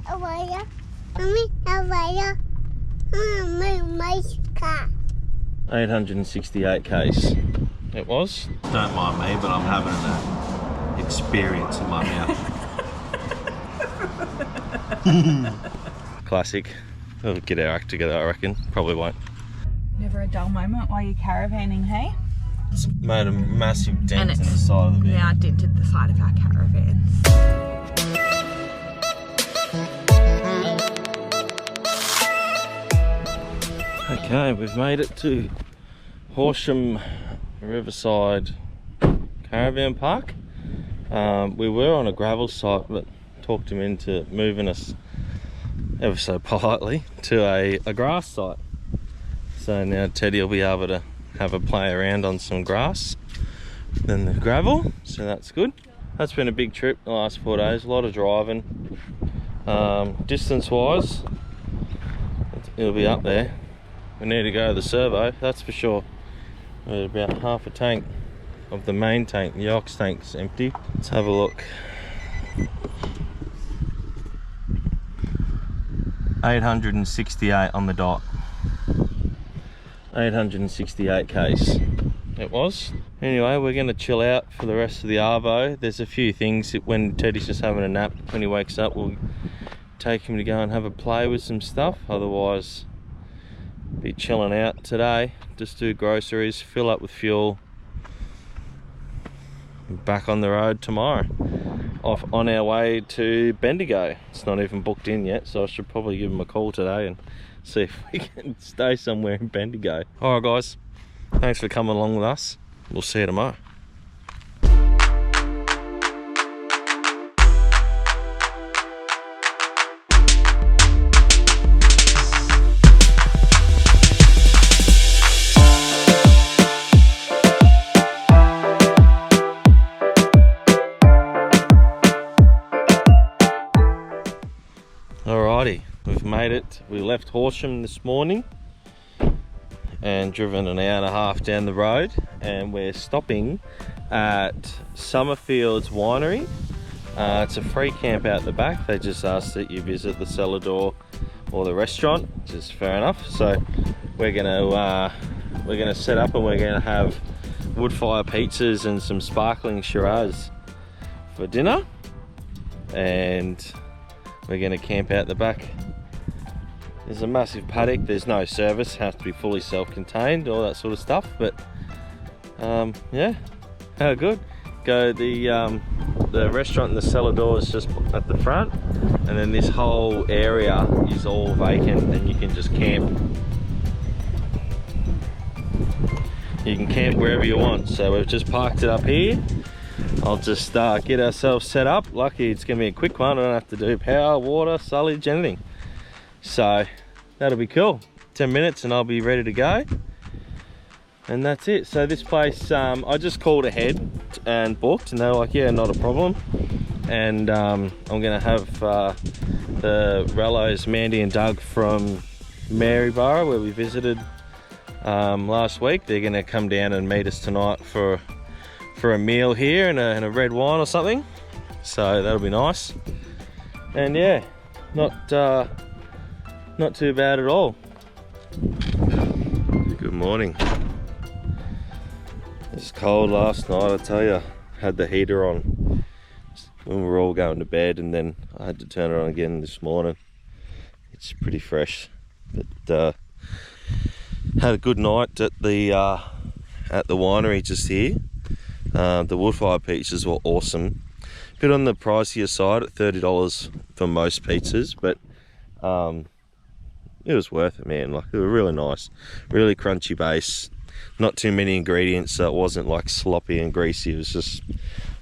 Avaya. Mommy, Avaya. My car. 868 case. It was. Don't mind me, but I'm having an experience in my mouth. Classic. We'll get our act together, I reckon. Probably won't. Never a dull moment while you're caravanning, hey? It's made a massive dent in the side of the van. Now dented the side of our caravan. Okay, we've made it to Horsham Riverside Caravan Park. We were on a gravel site, but talked him into moving us ever so politely to a grass site. So now Teddy will be able to have a play around on some grass than the gravel, so that's good. That's been a big trip the last 4 days, a lot of driving. Distance wise, it'll be up there. We need to go to the servo, that's for sure. We're about half a tank of the main tank, the ox tank's empty. Let's have a look. 868 on the dot. 868 case it was. Anyway, we're going to chill out for the rest of the arvo. There's a few things that when Teddy's just having a nap, when he wakes up, we'll take him to go and have a play with some stuff. Otherwise, be chilling out today. Just do groceries, fill up with fuel. Back on the road tomorrow. Off on our way to Bendigo. It's not even booked in yet, so I should probably give him a call today and see if we can stay somewhere in Bendigo. Alright guys, thanks for coming along with us. We'll see you tomorrow. Alrighty, we've made it. We left Horsham this morning and driven an hour and a half down the road, and we're stopping at Summerfield's Winery. It's a free camp out the back. They just ask that you visit the cellar door or the restaurant, which is fair enough. So we're gonna set up and we're gonna have wood fire pizzas and some sparkling Shiraz for dinner, and we're going to camp out the back. There's a massive paddock, there's no service, has to be fully self-contained, all that sort of stuff, but yeah, how good. Go the restaurant and the cellar door is just at the front, and then this whole area is all vacant and you can just camp. You can camp wherever you want, so we've just parked it up here. I'll just get ourselves set up. Lucky it's going to be a quick one. I don't have to do power, water, silage, anything. So that'll be cool. 10 minutes and I'll be ready to go. And that's it. So this place, I just called ahead and booked, and they were like, yeah, not a problem. And I'm going to have the Rellos, Mandy and Doug from Maryborough, where we visited last week. They're going to come down and meet us tonight for a meal here and a red wine or something, so that'll be nice. And yeah, not too bad at all. Good morning. It's cold last night, I tell you. Had the heater on when we were all going to bed, and then I had to turn it on again this morning. It's pretty fresh, but had a good night at the winery just here. The wood fire pizzas were awesome. A bit on the pricier side at $30 for most pizzas, but it was worth it, man. Like, they were really nice, really crunchy base, not too many ingredients, so it wasn't like sloppy and greasy. It was just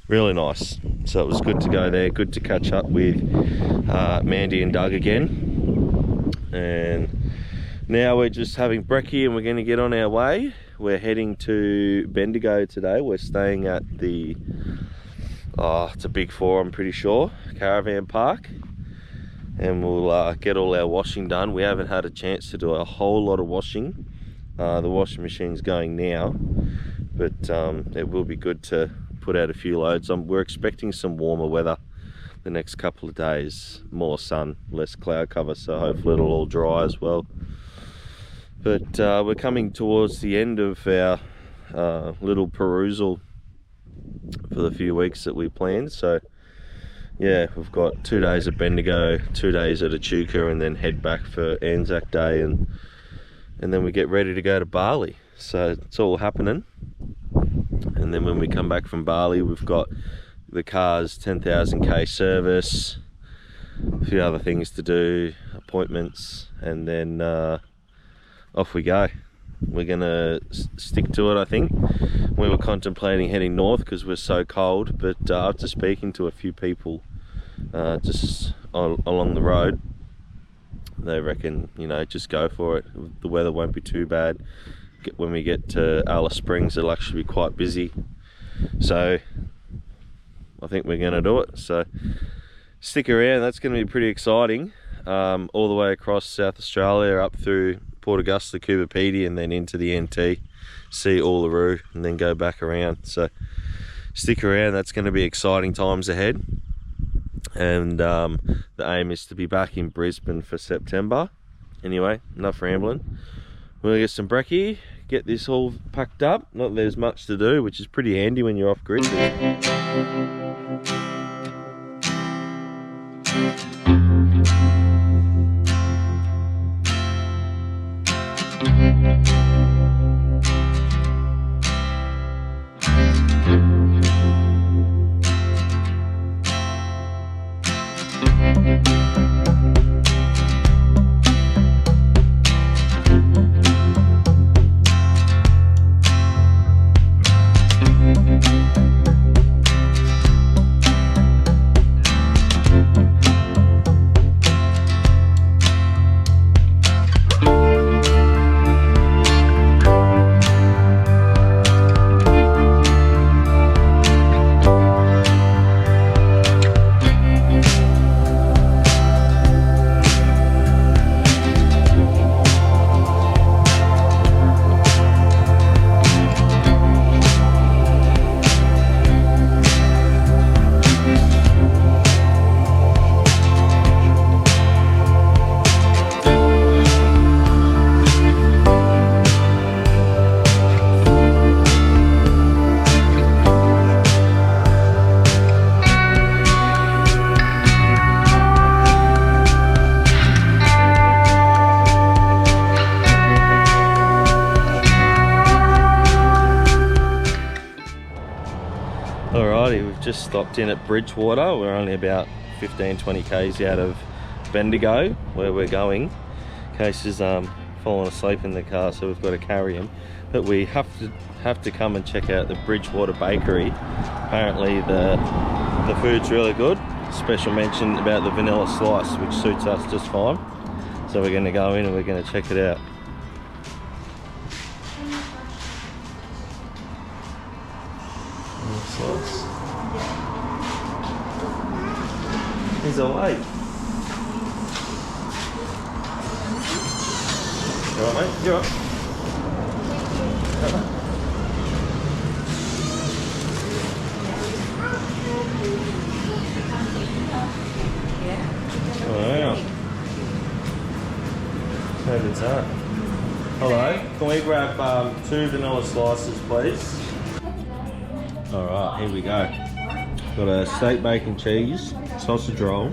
really nice. So it was good to go there, good to catch up with Mandy and Doug again. And now we're just having brekkie and we're going to get on our way. We're heading to Bendigo today. We're staying at the, it's a big four, I'm pretty sure, Caravan Park. And we'll get all our washing done. We haven't had a chance to do a whole lot of washing. The washing machine's going now, but it will be good to put out a few loads. We're expecting some warmer weather the next couple of days. More sun, less cloud cover, so hopefully it'll all dry as well. But we're coming towards the end of our little perusal for the few weeks that we planned. So yeah, we've got 2 days at Bendigo, 2 days at Echuca, and then head back for Anzac Day, and then we get ready to go to Bali. So it's all happening. And then when we come back from Bali, we've got the car's 10,000k service, a few other things to do, appointments, and then off we go. We're gonna stick to it, I think. We were contemplating heading north because we're so cold, but after speaking to a few people just along the road, they reckon, you know, just go for it. The weather won't be too bad. When we get to Alice Springs, it'll actually be quite busy. So I think we're gonna do it. So stick around, that's gonna be pretty exciting. All the way across South Australia, up through Port Augusta, Coober Pedy, and then into the NT, see Uluru, and then go back around. So stick around, that's going to be exciting times ahead. And the aim is to be back in Brisbane for September. Anyway, enough rambling. We'll get some brekkie, get this all packed up. Not that there's much to do, which is pretty handy when you're off grid. Alrighty, we've just stopped in at Bridgewater. We're only about 15-20 k's out of Bendigo, where we're going. Case is fallen asleep in the car, so we've got to carry him. But we have to come and check out the Bridgewater Bakery. Apparently the food's really good. Special mention about the vanilla slice, which suits us just fine. So we're going to go in and we're going to check it out. He's awake. You alright, mate? You alright? Wow. How good's that? Hello, can we grab 2 vanilla slices, please? Alright, here we go. Got a steak, bacon, cheese, sausage roll.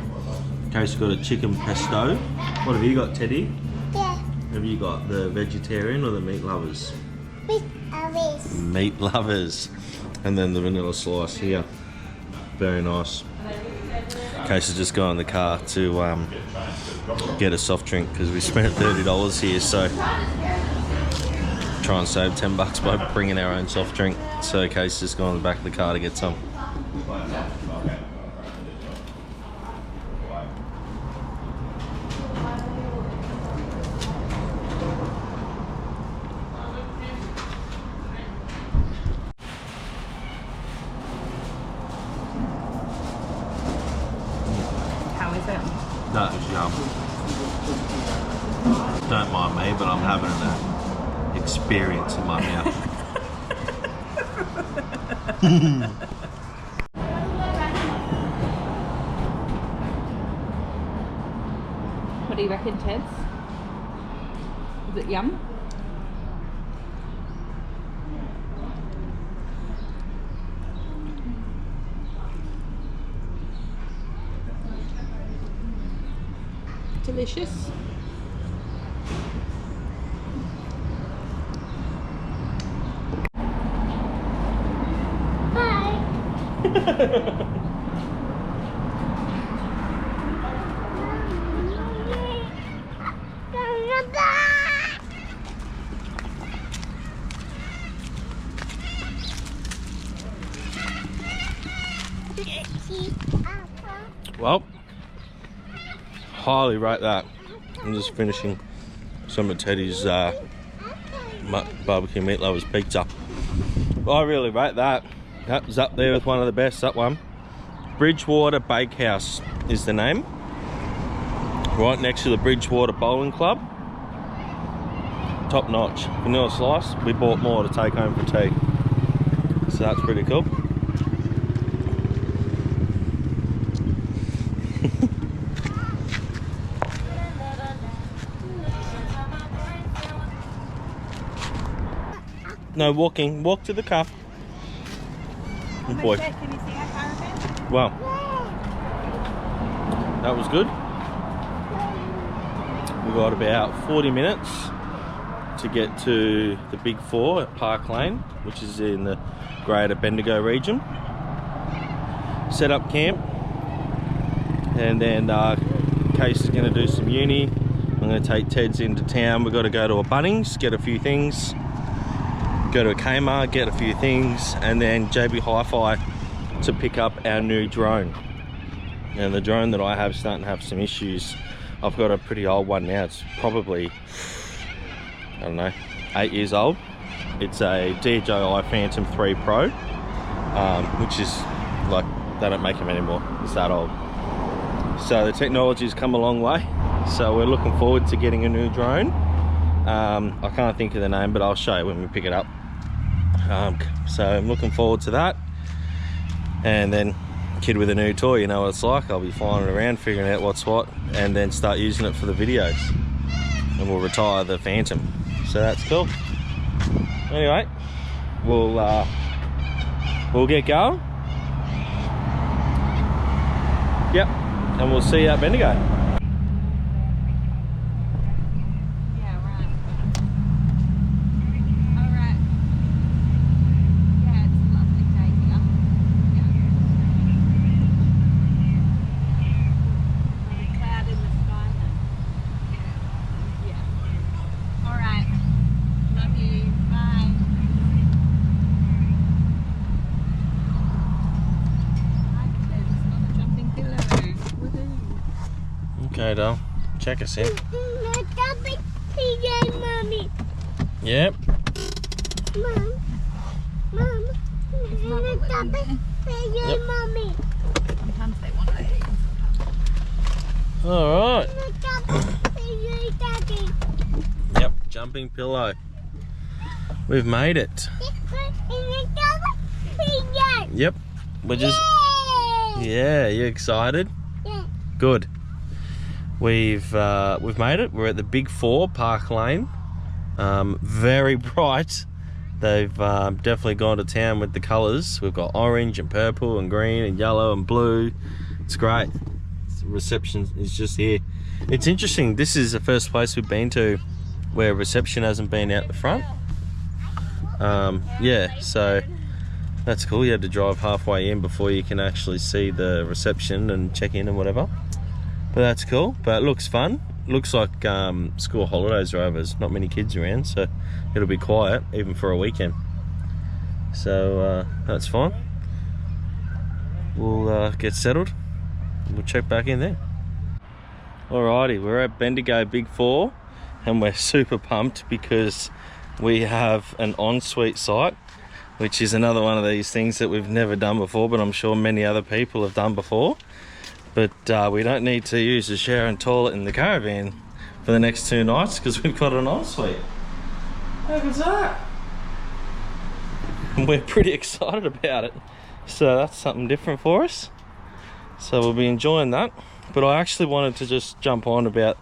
Casey's got a chicken pesto. What have you got, Teddy? Yeah. Have you got the vegetarian or the meat lovers? Meat lovers. Meat lovers. And then the vanilla slice here. Very nice. Casey's just got in the car to get a soft drink because we spent $30 here, so try and save $10 by bringing our own soft drink. So Casey's just gone in the back of the car to get some. How is it? That was yum. Don't mind me, but I'm having an experience in my mouth. What do you reckon, Teds? Is it yum? Delicious. Well, highly rate that. I'm just finishing some of Teddy's barbecue meat lovers pizza. I really rate that. That was up there with one of the best, that one. Bridgewater Bakehouse is the name. Right next to the Bridgewater Bowling Club. Top notch. Vanilla slice. We bought more to take home for tea. So that's pretty cool. No walking. Walk to the car. Good boy. Can you see our caravan? Wow. That was good. We've got about 40 minutes to get to the Big Four at Park Lane, which is in the Greater Bendigo region. Set up camp, and then Case is going to do some uni. I'm going to take Ted's into town. We've got to go to a Bunnings, get a few things, go to a Kmart, get a few things, and then JB Hi-Fi to pick up our new drone. And the drone that I have is starting to have some issues. I've got a pretty old one now. It's probably, I don't know, 8 years old. It's a DJI Phantom 3 Pro, which is like, they don't make them anymore. It's that old. So the technology's come a long way. So we're looking forward to getting a new drone. I can't think of the name, but I'll show you when we pick it up. So I'm looking forward to that. And then kid with a new toy, you know what it's like. I'll be flying it around, figuring out what's what, and then start using it for the videos. And we'll retire the Phantom. So that's cool. Anyway, we'll get going. Yep, and we'll see you at Bendigo. Okay, doll. Check us in. Yep. Mom. Yep. Mommy. Sometimes they want to eat. All right. Yep, jumping pillow. We've made it. Yep. We're just. Yeah, you excited? Yeah. Good. We've made it. We're at the Big Four, Park Lane. Very bright. They've definitely gone to town with the colours. We've got orange and purple and green and yellow and blue. It's great. The reception is just here. It's interesting. This is the first place we've been to where reception hasn't been out the front. Yeah, so that's cool. You had to drive halfway in before you can actually see the reception and check in and whatever. But that's cool. But it looks fun. Looks like school holidays are over. There's not many kids around, so it'll be quiet even for a weekend. So that's fine. We'll get settled. We'll check back in there. Alrighty, we're at Bendigo Big Four, and we're super pumped because we have an ensuite site, which is another one of these things that we've never done before, but I'm sure many other people have done before. But we don't need to use the shower and toilet in the caravan for the next 2 nights because we've got an ensuite. How good's that? And we're pretty excited about it. So that's something different for us. So we'll be enjoying that. but I actually wanted to just jump on about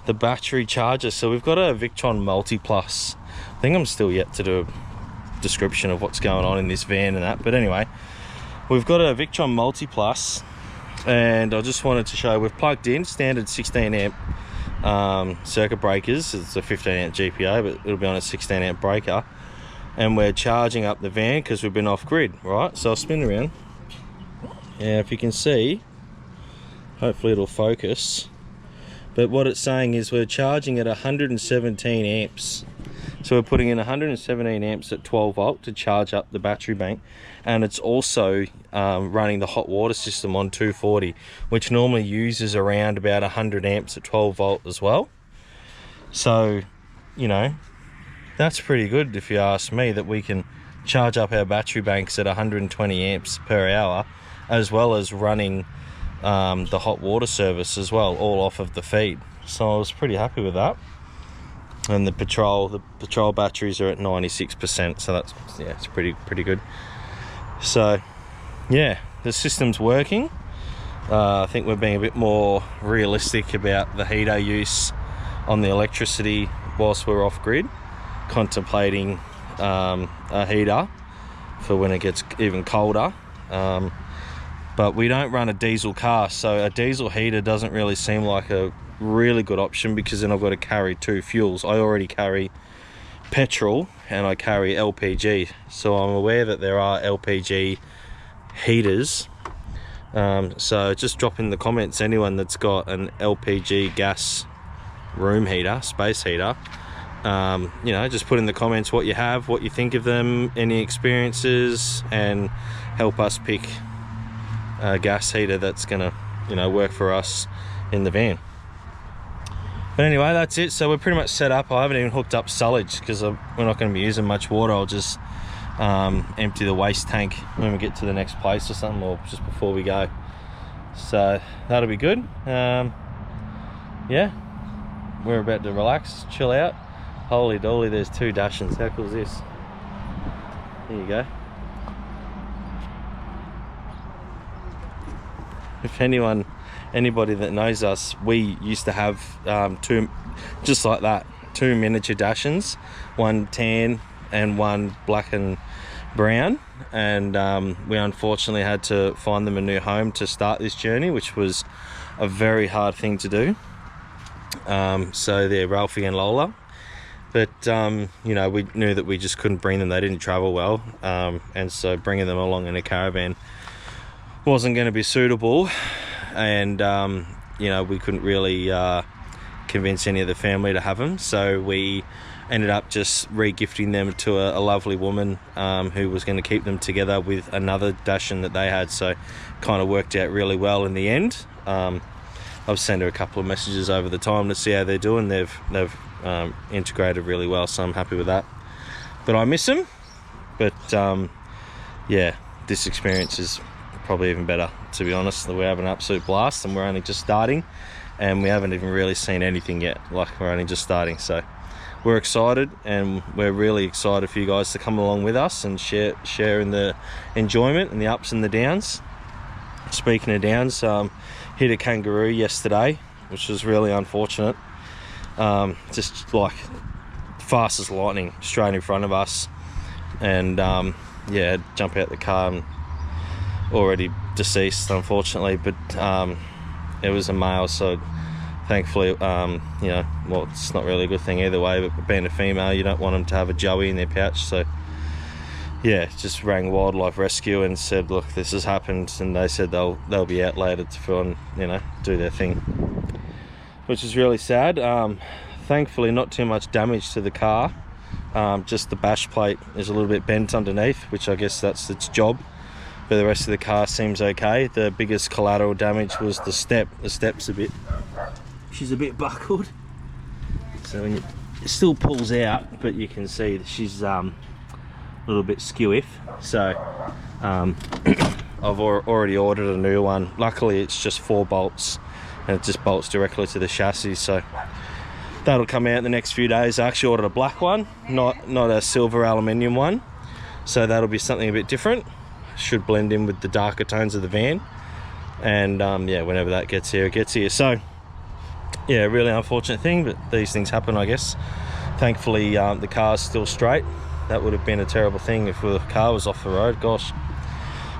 the battery charger. So we've got a Victron Multi Plus. I think I'm still yet to do a description of what's going on in this van and that, but anyway, we've got a Victron Multi Plus, and I just wanted to show we've plugged in standard 16 amp circuit breakers. It's a 15 amp GPO, but it'll be on a 16 amp breaker, and we're charging up the van because we've been off grid, right? So I'll spin around. Yeah, if you can see, hopefully it'll focus, but what it's saying is we're charging at 117 amps. So we're putting in 117 amps at 12 volt to charge up the battery bank, and it's also running the hot water system on 240, which normally uses around about 100 amps at 12 volt as well. So, you know, that's pretty good if you ask me, that we can charge up our battery banks at 120 amps per hour, as well as running the hot water service as well, all off of the feed. So I was pretty happy with that. And the patrol batteries are at 96%, so that's, yeah, it's pretty good. So yeah, the system's working. I think we're being a bit more realistic about the heater use on the electricity whilst we're off grid, contemplating a heater for when it gets even colder. But we don't run a diesel car, so a diesel heater doesn't really seem like a really good option, because then I've got to carry two fuels. I already carry petrol and I carry LPG, so I'm aware that there are LPG heaters. So just drop in the comments anyone that's got an LPG gas room heater, space heater. You know, just put in the comments what you have, what you think of them, any experiences, and help us pick a gas heater that's gonna, you know, work for us in the van. But anyway, that's it. So we're pretty much set up. I haven't even hooked up sullage because we're not going to be using much water. I'll just empty the waste tank when we get to the next place or something, or just before we go. So that'll be good. Yeah, we're about to relax, chill out. Holy dolly, there's two Dachshunds. How cool is this? There you go. If anybody that knows us, we used to have two, just like that, two miniature Dachshunds, one tan and one black and brown, and we unfortunately had to find them a new home to start this journey, which was a very hard thing to do. So they're Ralphie and Lola, but you know, we knew that we just couldn't bring them. They didn't travel well, and so bringing them along in a caravan wasn't going to be suitable. And you know, we couldn't really convince any of the family to have them, so we ended up just re-gifting them to a lovely woman who was going to keep them together with another Dachshund that they had. So kind of worked out really well in the end. I've sent her a couple of messages over the time to see how they're doing. They've integrated really well, so I'm happy with that. But I miss them. But yeah, this experience is probably even better, to be honest. We have an absolute blast, and we're only just starting, and we haven't even really seen anything yet. Like, we're only just starting, so we're excited, and we're really excited for you guys to come along with us and share in the enjoyment and the ups and the downs. Speaking of downs, hit a kangaroo yesterday, which was really unfortunate. Just like fast as lightning, straight in front of us, and yeah, jump out the car and already deceased, unfortunately, but it was a male, so thankfully, you know, well, it's not really a good thing either way, but being a female, you don't want them to have a joey in their pouch. So yeah, just rang Wildlife Rescue and said, look, this has happened, and they said they'll be out later to go and, you know, do their thing, which is really sad. Thankfully, not too much damage to the car. Just the bash plate is a little bit bent underneath, which I guess that's its job. But the rest of the car seems okay. The biggest collateral damage was the step. The step's she's a bit buckled. So when it still pulls out, but you can see that she's a little bit skewiff. So I've already ordered a new one. Luckily, it's just 4 bolts, and it just bolts directly to the chassis. So that'll come out in the next few days. I actually ordered a black one, not a silver aluminium one. So that'll be something a bit different. Should blend in with the darker tones of the van. and yeah, whenever that gets here, it gets here. So yeah, really unfortunate thing, but these things happen, I guess. Thankfully the car's still straight. That would have been a terrible thing if the car was off the road. Gosh,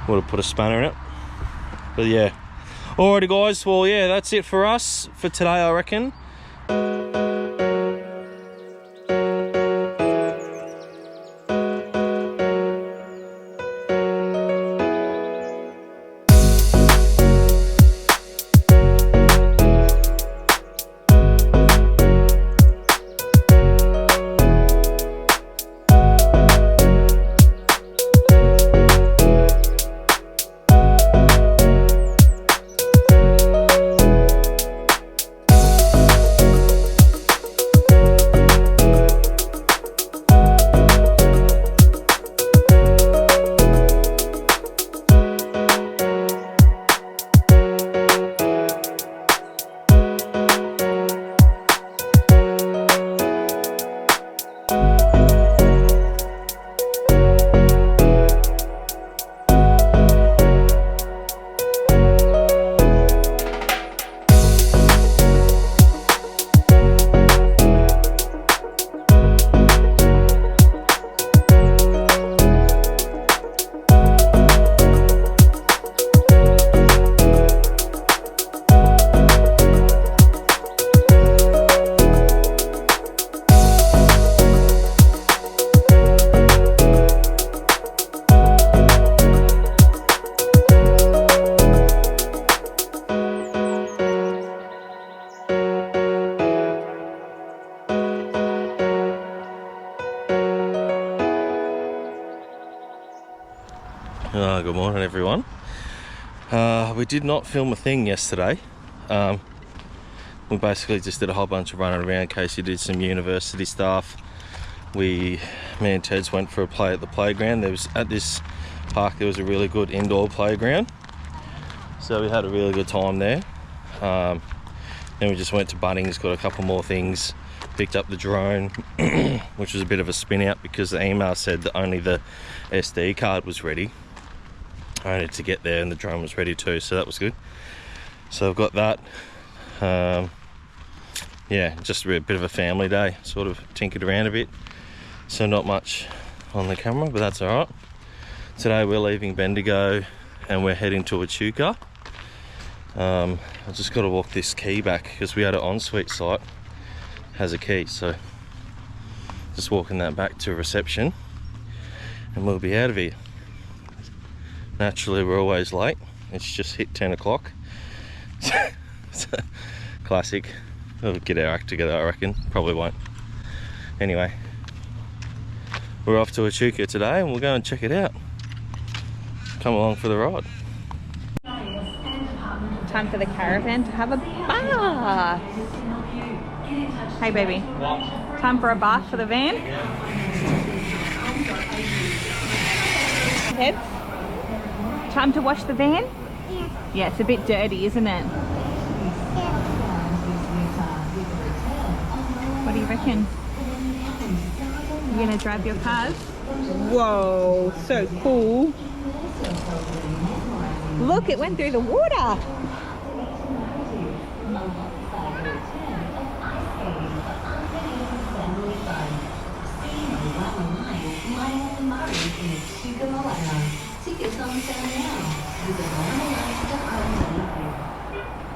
would have put a spanner in it. But yeah, alrighty guys, well yeah, that's it for us for today, I reckon. Good morning everyone. We did not film a thing yesterday. We basically just did a whole bunch of running around. Casey did some university stuff. Me and Ted's went for a play at the playground. At this park there was a really good indoor playground, so we had a really good time there. Then we just went to Bunnings, got a couple more things, picked up the drone which was a bit of a spin out because the email said that only the SD card was ready. I needed to get there and the drone was ready too, so that was good. So I've got that. Yeah, just a bit of a family day, sort of tinkered around a bit, so not much on the camera, but that's all right. Today we're leaving Bendigo and we're heading to Echuca. I just got to walk this key back because we had an ensuite site, has a key, so just walking that back to reception and we'll be out of here. Naturally we're always late, it's just hit 10 o'clock. Classic. We'll get our act together, I reckon. Probably won't. Anyway, we're off to Echuca today and we'll go and check it out. Come along for the ride. Time for the caravan to have a bath. Hey baby. Time for a bath for the van. Heads. Time to wash the van? Yeah. Yeah, it's a bit dirty, isn't it? What do you reckon? You're gonna drive your cars? Whoa, so cool. Look, it went through the water.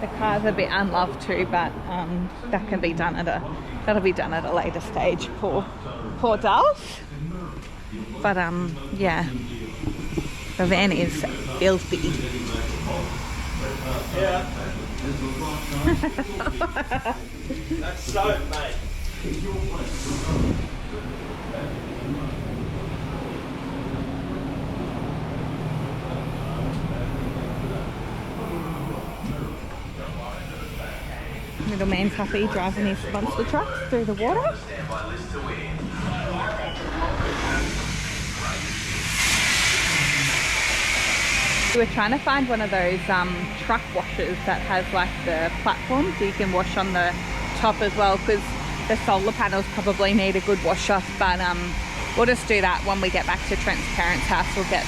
The car's a bit unloved too, but that can be done that'll be done at a later stage. Poor Dolph. But yeah, the van is filthy. Yeah. That's soap, mate. Little man's happy driving his monster truck through the water. We were trying to find one of those truck washers that has like the platform so you can wash on the top as well, because the solar panels probably need a good wash off, but we'll just do that when we get back to Trent's parents' house. We'll get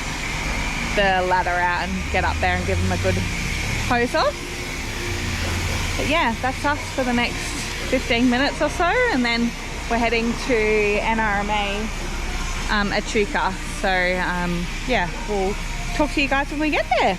the ladder out and get up there and give them a good hose off. But yeah, that's us for the next 15 minutes or so, and then we're heading to NRMA Echuca. So yeah, we'll talk to you guys when we get there.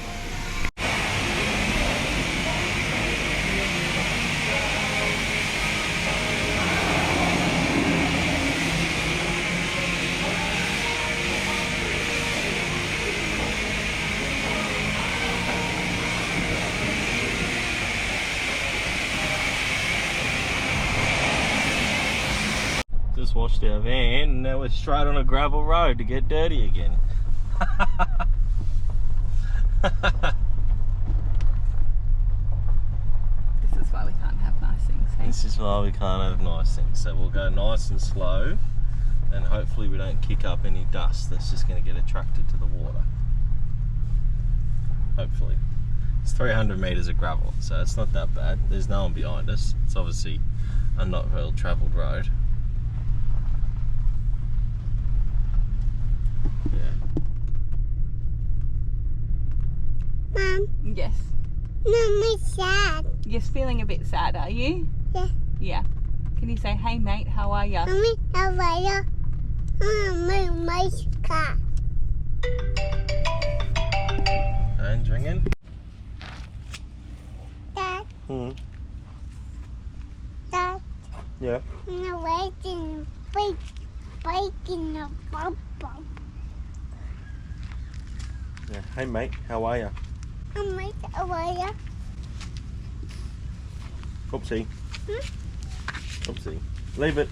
Just washed our van and now we're straight on a gravel road to get dirty again. This is why we can't have nice things, hey? This is why we can't have nice things. So we'll go nice and slow, and hopefully we don't kick up any dust that's just going to get attracted to the water. Hopefully. It's 300 metres of gravel, so it's not that bad. There's no one behind us. It's obviously a not well travelled road. Yeah. Mom, Yes. Mom is sad. You're feeling a bit sad, are you? Yeah. Yeah. Can you say, hey mate, how are ya? Mommy, how are you? My car. Phone's ringing. Dad, Dad, Yeah. I'm waiting, breaking the bubble. Yeah. Hey mate, how are you? Mommy, how are you? Oopsie. Oopsie. Leave it.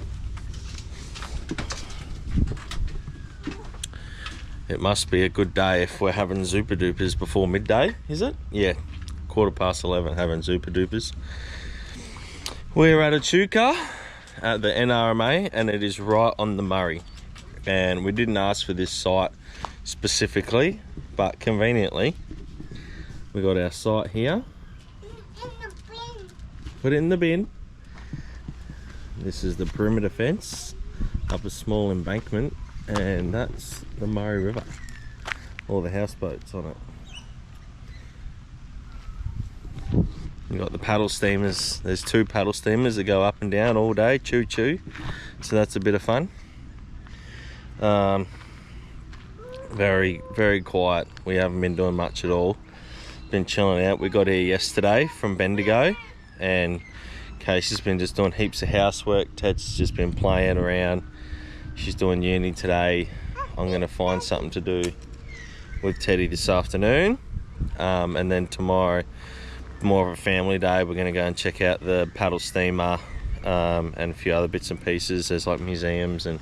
It must be a good day if we're having Zupa Dupers before midday, is it? Yeah. 11:15 having Zupa Dupers. We're at Echuca at the NRMA, and it is right on the Murray. And we didn't ask for this site specifically, but conveniently we got our site here. In the bin. Put it in the bin. This is the perimeter fence up a small embankment, and that's the Murray River. All the houseboats on it. You got the paddle steamers. There's 2 paddle steamers that go up and down all day, choo choo. So that's a bit of fun. Very, very quiet. We haven't been doing much at all. Been chilling out. We got here yesterday from Bendigo, and Casey's been just doing heaps of housework. Ted's just been playing around. She's doing uni today. I'm going to find something to do with Teddy this afternoon. And then tomorrow, more of a family day. We're going to go and check out the paddle steamer and a few other bits and pieces. There's like museums and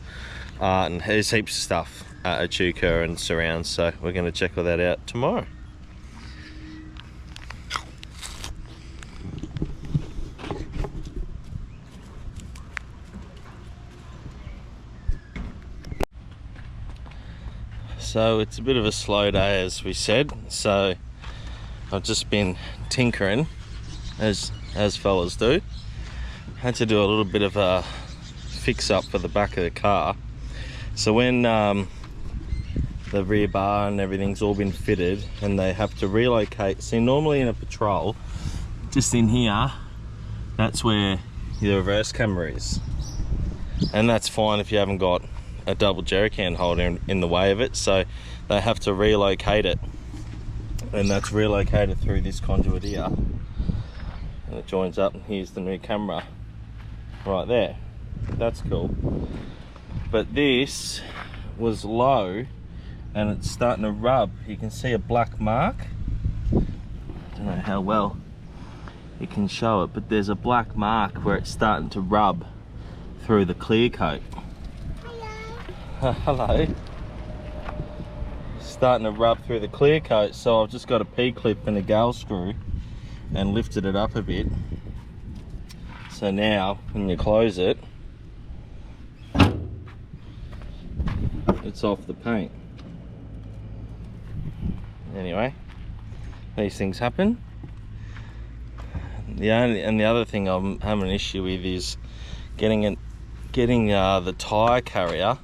art, and there's heaps of stuff at Echuca and surrounds. So we're going to check all that out tomorrow. So it's a bit of a slow day, as we said. So I've just been tinkering, as fellas do. Had to do a little bit of a fix up for the back of the car. So when the rear bar and everything's all been fitted and they have to relocate, see, normally in a patrol, just in here, that's where the reverse camera is. And that's fine if you haven't got a double jerry can holder in the way of it, so they have to relocate it, and that's relocated through this conduit here, and it joins up, and here's the new camera right there. That's cool. But this was low and it's starting to rub. You can see a black mark. I don't know how well you can show it, but there's a black mark where it's starting to rub through the clear coat. Hello. Starting to rub through the clear coat, so I've just got a P-clip and a gal screw and lifted it up a bit. So now when you close it, it's off the paint. Anyway, these things happen. The other thing I'm having an issue with is getting the tyre carrier.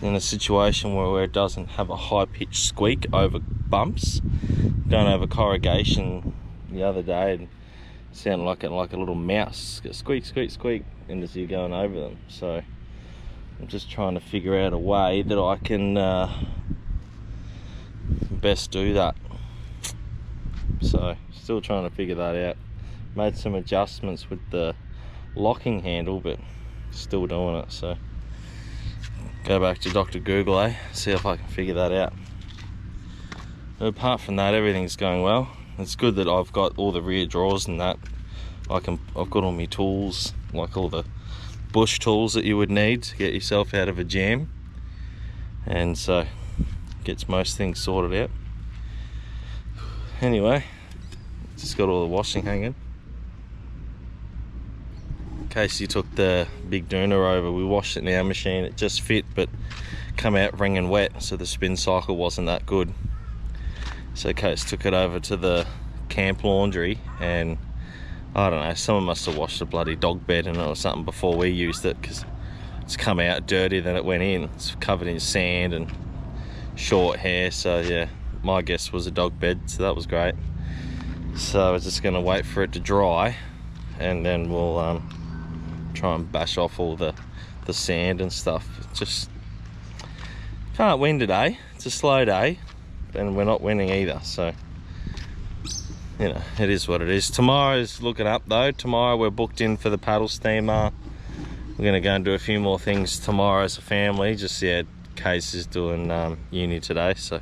in a situation where it doesn't have a high-pitched squeak over bumps. Going over corrugation the other day, and sounded like a little mouse. Squeak, squeak, squeak, and as you're going over them. So I'm just trying to figure out a way that I can best do that. So still trying to figure that out. Made some adjustments with the locking handle, but still doing it. So go back to Dr. Google, see if I can figure that out. But apart from that, everything's going well. It's good that I've got all the rear drawers and that. I've got all my tools, like all the bush tools that you would need to get yourself out of a jam, and so gets most things sorted out. Anyway, just got all the washing hanging. In case you took the big Duna over, we washed it in our machine. It just fit, but come out wringing wet, so the spin cycle wasn't that good. So Case took it over to the camp laundry, and I don't know, someone must have washed a bloody dog bed in it or something before we used it, because it's come out dirtier than it went in. It's covered in sand and short hair, so yeah, my guess was a dog bed, so that was great. So we're just going to wait for it to dry, and then we'll try and bash off all the sand and stuff. Just can't win today. It's a slow day, and we're not winning either, so you know, it is what it is. Tomorrow's looking up though. Tomorrow we're booked in for the paddle steamer. We're gonna go and do a few more things tomorrow as a family. Just, yeah, Case is doing uni today, so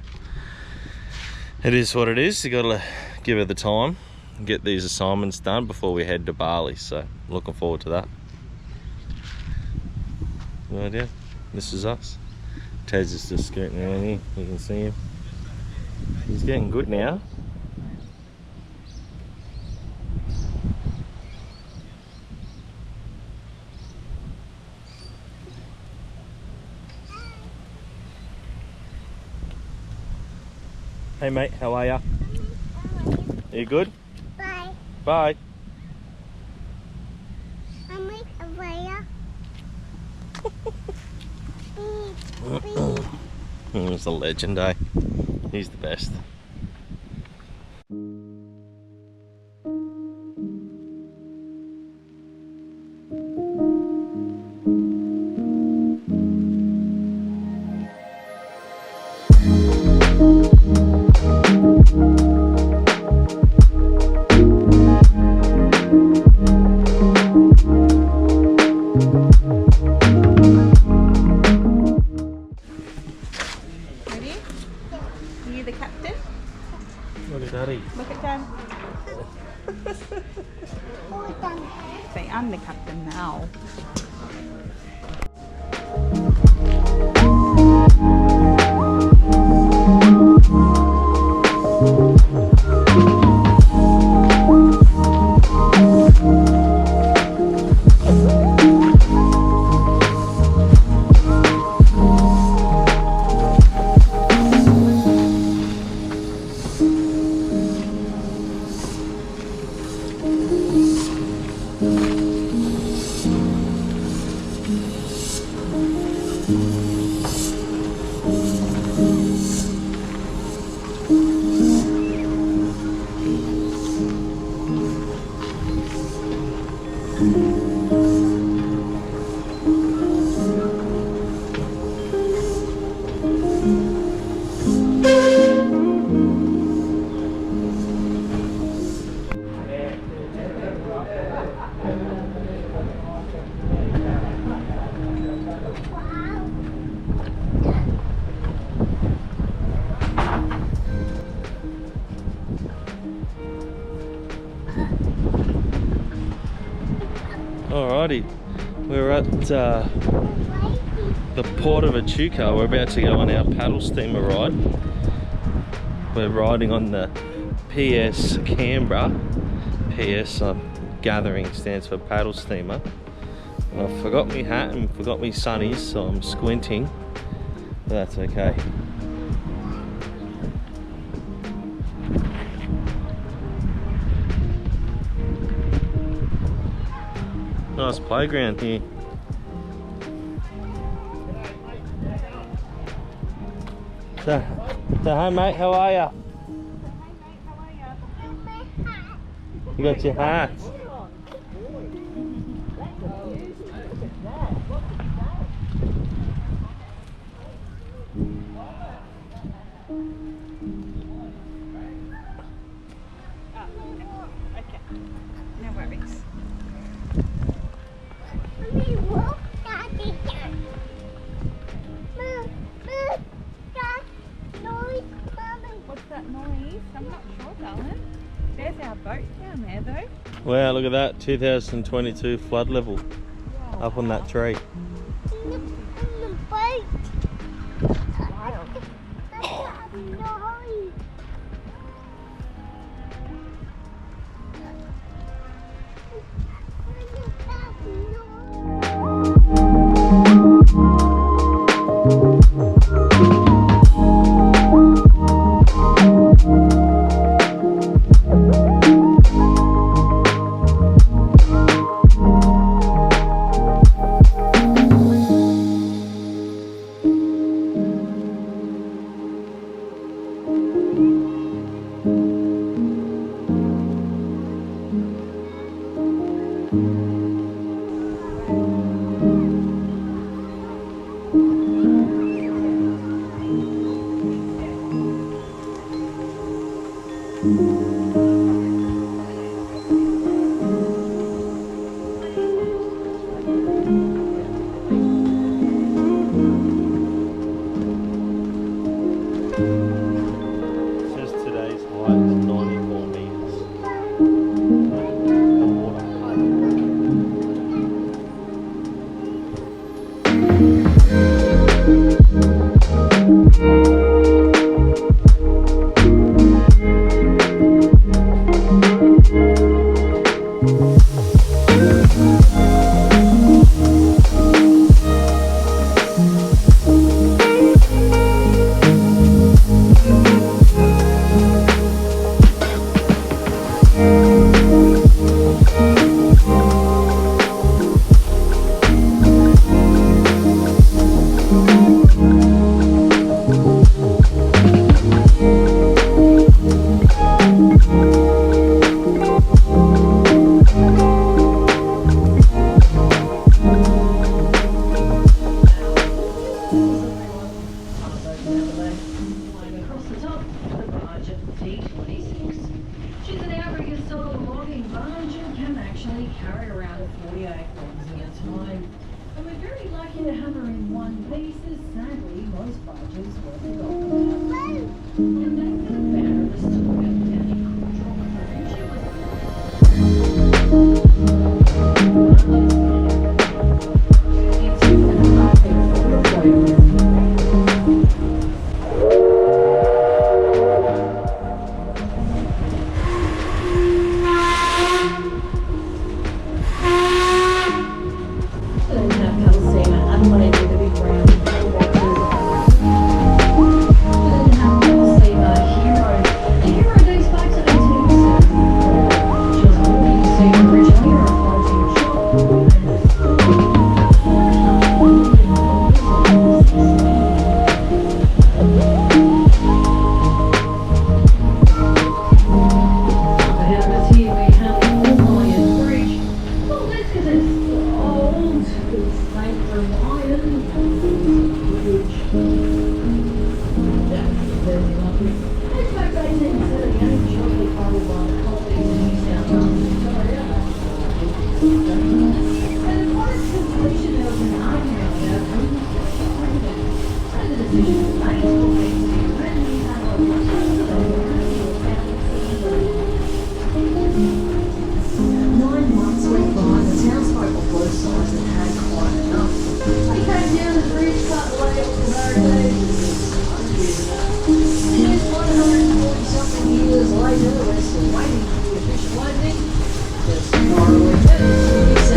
it is what it is. You gotta give her the time and get these assignments done before we head to Bali, so looking forward to that. Right, yeah, this is us. Tez is just scooting around here, you can see him. He's getting good now. Hey mate, how are ya? You good? Bye. Bye. I'm like a fire. He's a legend, eh? He's the best. Ready? Are you the captain? Look at Daddy. Look at Dad. Hold on. Say, I'm the captain now. Alrighty, we're at the port of Echuca. We're about to go on our paddle steamer ride. We're riding on the PS Canberra. PS, I'm gathering, stands for paddle steamer. And I forgot my hat and forgot my sunnies, so I'm squinting, but that's okay. Nice playground here. So hi mate, how are ya? You got your hat. Okay, no worries. What's that noise? I'm not sure, darling. There's our boat down there though. Wow, look at that 2022 flood level up on that tree. Carry around 48 logs at a time. And we're very lucky to have her in one piece, as sadly most barges were forgotten about. And they've got a banner of us talking about Danny years later, we're still waiting for the official opening. Just tomorrow weekend.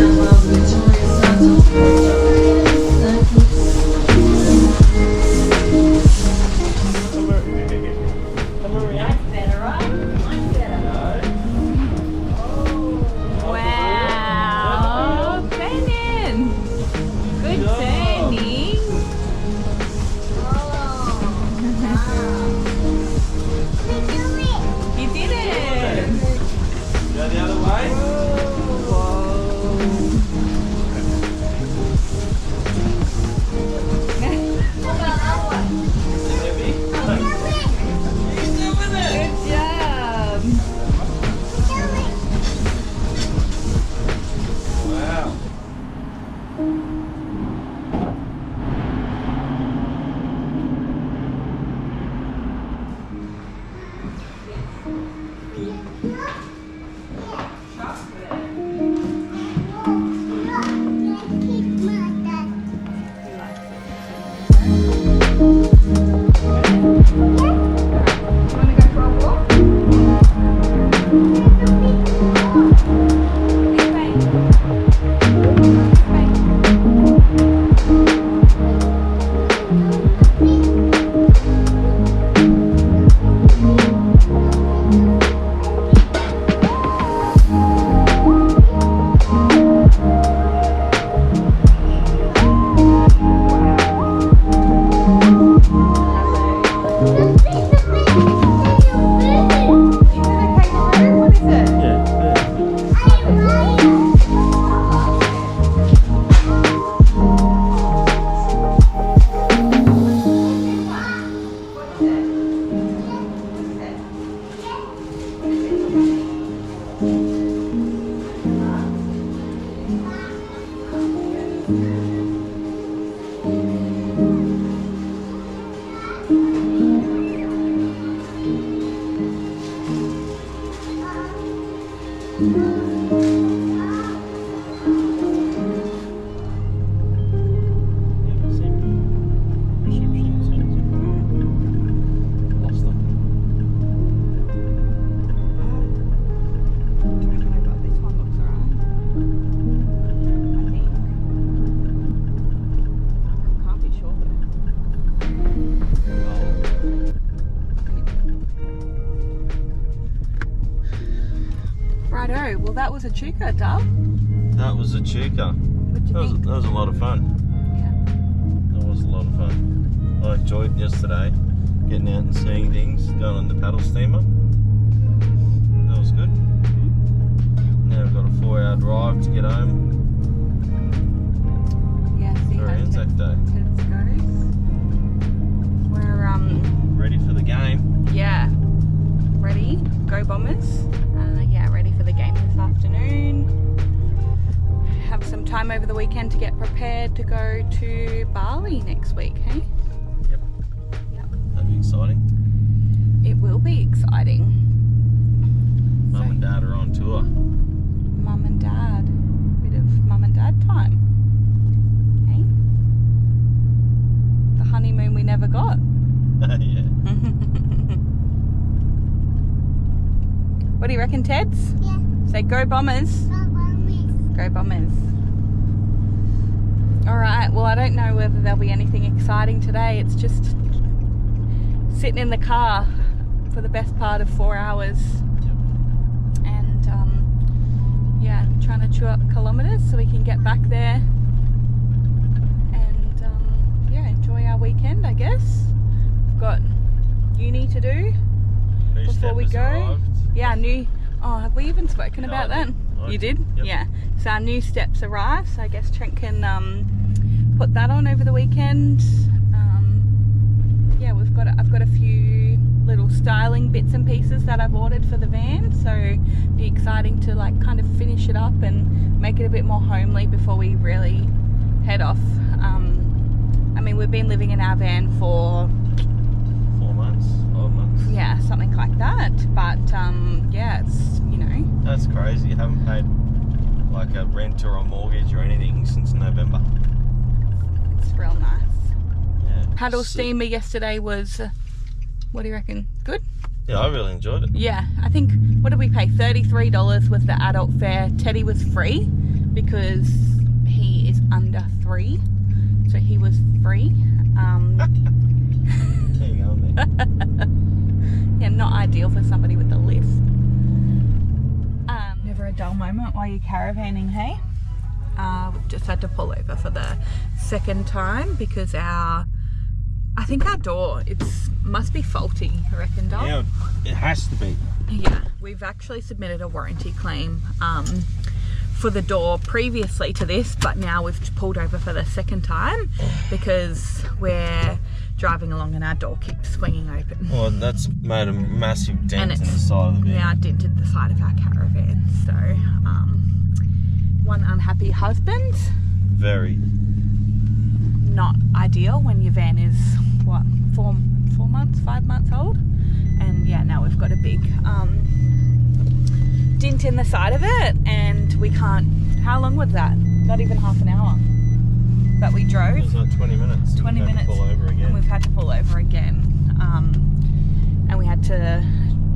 Echuca, Dub? That was Echuca. What'd you think? That was a lot of fun. Yeah. That was a lot of fun. I enjoyed yesterday, getting out and seeing things, going on the paddle steamer. That was good. Now we've got a 4-hour drive to get home Yeah, see for how Anzac Day. Ted's goes. We're, Ready for the game. yeah, ready. Go Bombers. Yeah, ready for the game this afternoon. Have some time over the weekend to get prepared to go to Bali next week, hey? Yep. Yep. That'll be exciting. It will be exciting. Mum and Dad are on tour. Mum and Dad. Bit of Mum and Dad time. Hey? The honeymoon we never got. Yeah. What do you reckon, Teds? Yeah. Say go Bombers. Go Bombers. Alright, well I don't know whether there'll be anything exciting today. It's just sitting in the car for the best part of 4 hours. And yeah, trying to chew up kilometres so we can get back there and yeah, enjoy our weekend, I guess. We've got uni to do before we go. Arrived. Yeah, new. Oh, have we even spoken No, about I that? did. You did? Yep. Yeah. So our new steps arrived. So I guess Trent can put that on over the weekend. Yeah, I've got a few little styling bits and pieces that I've ordered for the van. So it'll be exciting to like kind of finish it up and make it a bit more homely before we really head off. I mean, we've been living in our van for 4 months, 5 months. yeah, something like that. But yeah, it's, you know. That's crazy. You haven't paid like a rent or a mortgage or anything since November. It's real nice. Yeah. Paddle Sick. steamer yesterday was, what do you reckon? Good? Yeah, I really enjoyed it. Yeah, I think, what did we pay? $33 was the adult fare. Teddy was free because he is under 3. So he was free. There you go, man. Yeah, not ideal for somebody with a lift. Never a dull moment while you're caravanning, hey? We've just had to pull over for the second time because I think our door, must be faulty, I reckon, Dom? Yeah, it has to be. Yeah, we've actually submitted a warranty claim for the door previously to this, but now we've pulled over for the second time because we're driving along and our door keeps swinging open. Well, that's made a massive dent And in it's the side of the van. now dented the side of our caravan. So, one unhappy husband. Very. Not ideal when your van is, what, 4 months, 5 months old? And yeah, now we've got a big dent in the side of it, and we can't. How long was that? Not even half an hour that we drove. It was like 20 minutes. 20 We had to minutes. pull over again. And we've had to pull over again. And we had to,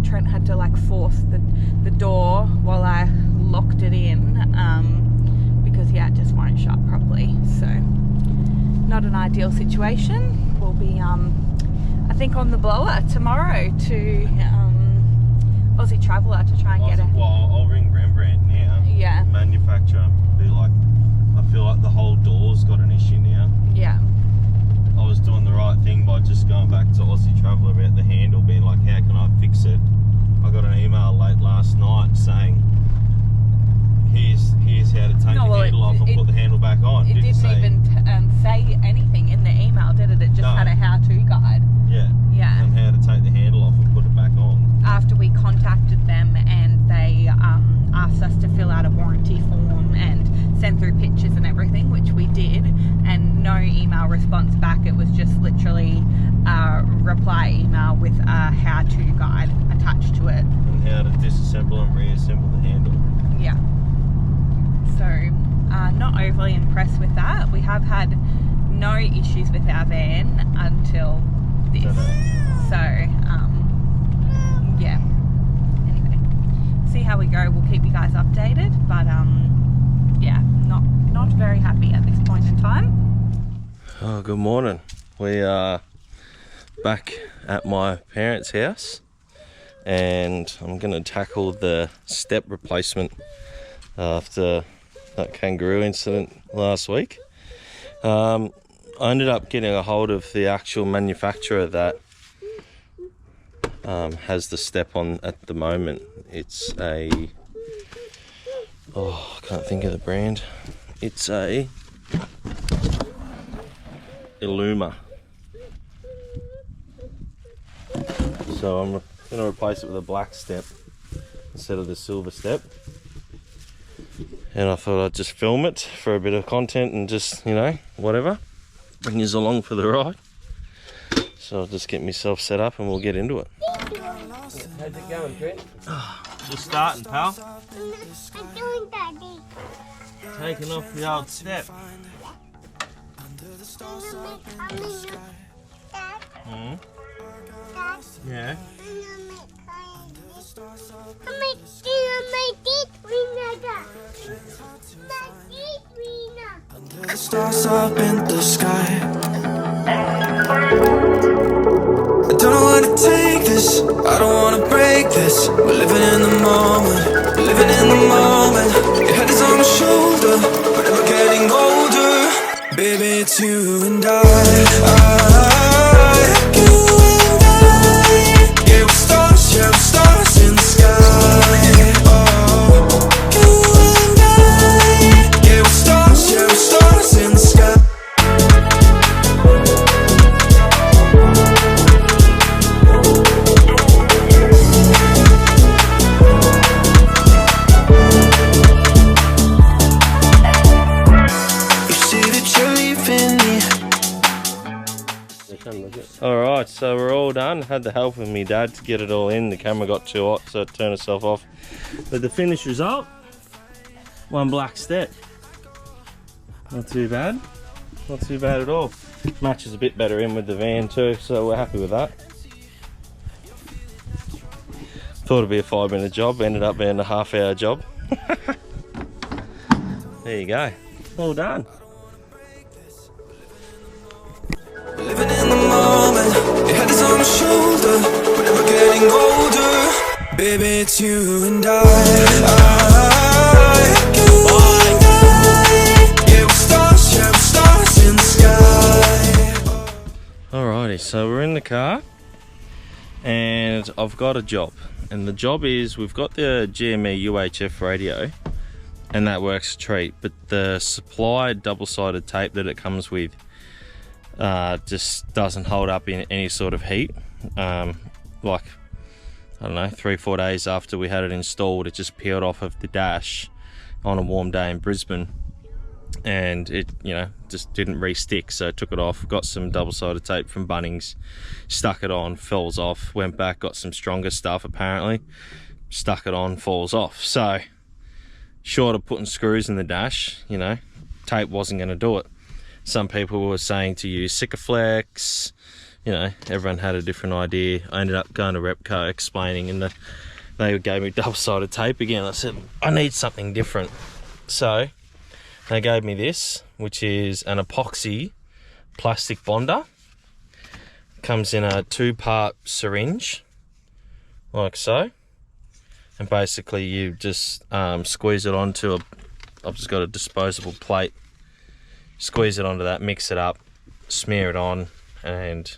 Trent had to like force the door while I locked it in because yeah, it just won't shut properly. So not an ideal situation. We'll be I think on the blower tomorrow to Aussie Traveller to try and get it. Well, I'll ring Rembrandt now. Yeah. Manufacturer and be like, I feel like the whole door's got an issue now. Yeah. I was doing the right thing by just going back to Aussie Traveller about the handle, being like, how can I fix it? I got an email late last night saying, here's how to take the handle off and put the handle back on. It didn't say, even say anything in the email, did it? It just No. had a how-to guide. Yeah. Yeah. And how to take the handle off and put it back on. After we contacted them and they asked us to fill out a warranty form and send through pictures and everything, which we did, and no email response back. It was just literally a reply email with a how-to guide attached to it. And how to disassemble and reassemble the handle. Yeah. So, not overly impressed with that. We have had no issues with our van until this. So, yeah. Anyway, see how we go. We'll keep you guys updated, but yeah, not very happy at this point in time. Oh, good morning. We are back at my parents' house and I'm going to tackle the step replacement after that kangaroo incident last week. I ended up getting a hold of the actual manufacturer that has the step on at the moment. It's a, oh, I can't think of the brand. It's a Illuma. So I'm going to replace it with a black step instead of the silver step. And I thought I'd just film it for a bit of content and just, you know, whatever. Bring you along for the ride. So I'll just get myself set up and we'll get into it. How's it going, Trent? Just starting, pal. I'm doing Daddy. Taking off the old step. Hmm? Yeah. The stars up in the sky. I don't know how to take this. I don't wanna break this. We're living in the moment. We're living in the moment. Your head is on my shoulder, but we're getting older. Baby, it's you and I. Yeah, we're stars in the sky. Oh, you and I. Yeah, we're stars in the sky. You see that you're leaving me. Alright, so we're all done. Had the help of me dad to get it all in. The camera got too hot, so it turned itself off. But the finished result, one black step. Not too bad. Not too bad at all. Matches a bit better in with the van too, so we're happy with that. Thought it'd be a 5-minute job, ended up being a half-hour job. There you go. All done. Living in the moment, your head is on my shoulder, but we're getting older. Baby, it's you and I. Yeah, we're stars in the sky. Alrighty, so we're in the car and I've got a job. And the job is, we've got the GME UHF radio and that works a treat, but the supplied double-sided tape that it comes with just doesn't hold up in any sort of heat. Like, I don't know, 3-4 days after we had it installed, it just peeled off of the dash on a warm day in Brisbane, and it, you know, just didn't re-stick. So I took it off, got some double-sided tape from Bunnings, stuck it on, falls off, went back, got some stronger stuff apparently, stuck it on, falls off. So short of putting screws in the dash, you know, tape wasn't going to do it. Some people were saying to use Sikaflex, you know, everyone had a different idea. I ended up going to Repco explaining, and they gave me double-sided tape again. I said, I need something different. So they gave me this, which is an epoxy plastic bonder. Comes in a 2-part syringe, like so. And basically you just squeeze it onto I've just got a disposable plate. Squeeze it onto that, mix it up, smear it on, and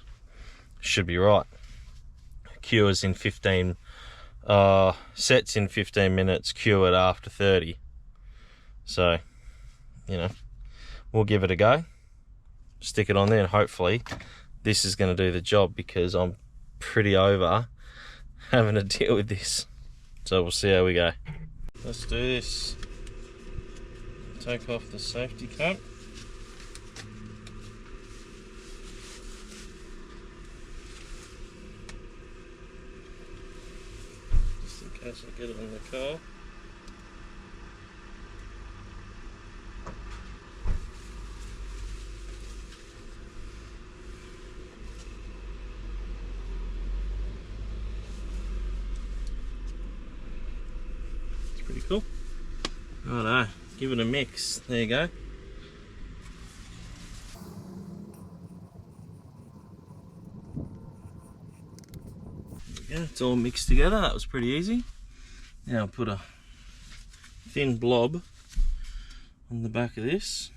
should be right. Cures in 15, sets in 15 minutes, cured after 30. So, you know, we'll give it a go. Stick it on there, and hopefully this is going to do the job, because I'm pretty over having to deal with this. So we'll see how we go. Let's do this. Take off the safety cap. Just in case I get it in the car. Pretty cool. Oh no, give it a mix. There you go. There we go. It's all mixed together. That was pretty easy. Now I'll put a thin blob on the back of this.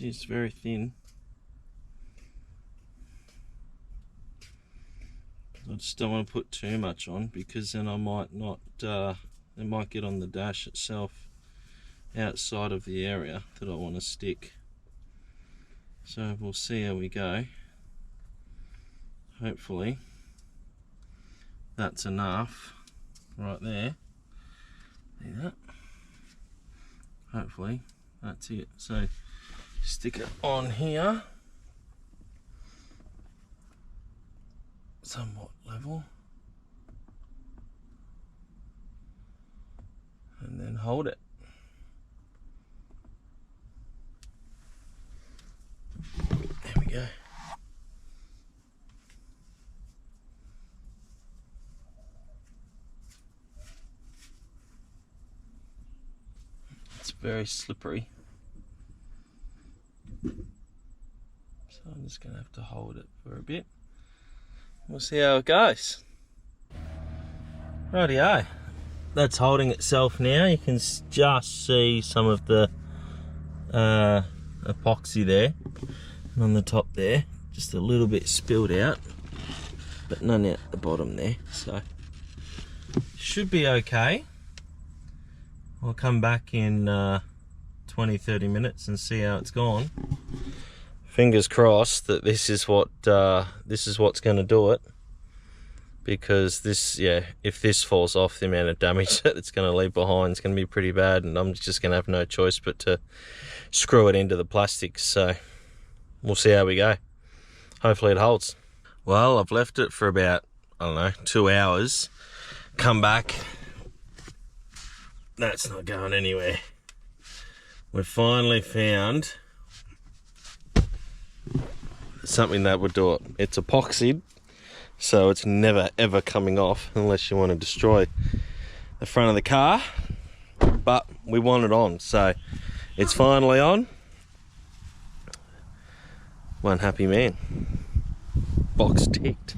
It's very thin. I just don't want to put too much on because then I might not, it might get on the dash itself outside of the area that I want to stick. So we'll see how we go. Hopefully that's enough right there. See that? Hopefully that's it. So stick it on here, somewhat level, and then hold it. There we go. It's very slippery, so I'm just going to have to hold it for a bit. We'll see how it goes. Rightio, that's holding itself now. You can just see some of the epoxy there, and on the top there, just a little bit spilled out, but none out the bottom there, so should be okay. I'll come back in 20-30 minutes and see how it's gone. Fingers crossed that this is what's going to do it, because this, yeah, if this falls off, the amount of damage that it's going to leave behind is going to be pretty bad, and I'm just going to have no choice but to screw it into the plastics. So we'll see how we go. Hopefully it holds. Well, I've left it for about, I don't know, 2 hours. Come back. That's not going anywhere. We've finally found something that would do it. It's epoxied, so it's never ever coming off unless you want to destroy the front of the car, but we want it on, so it's finally on. One happy man. Box ticked.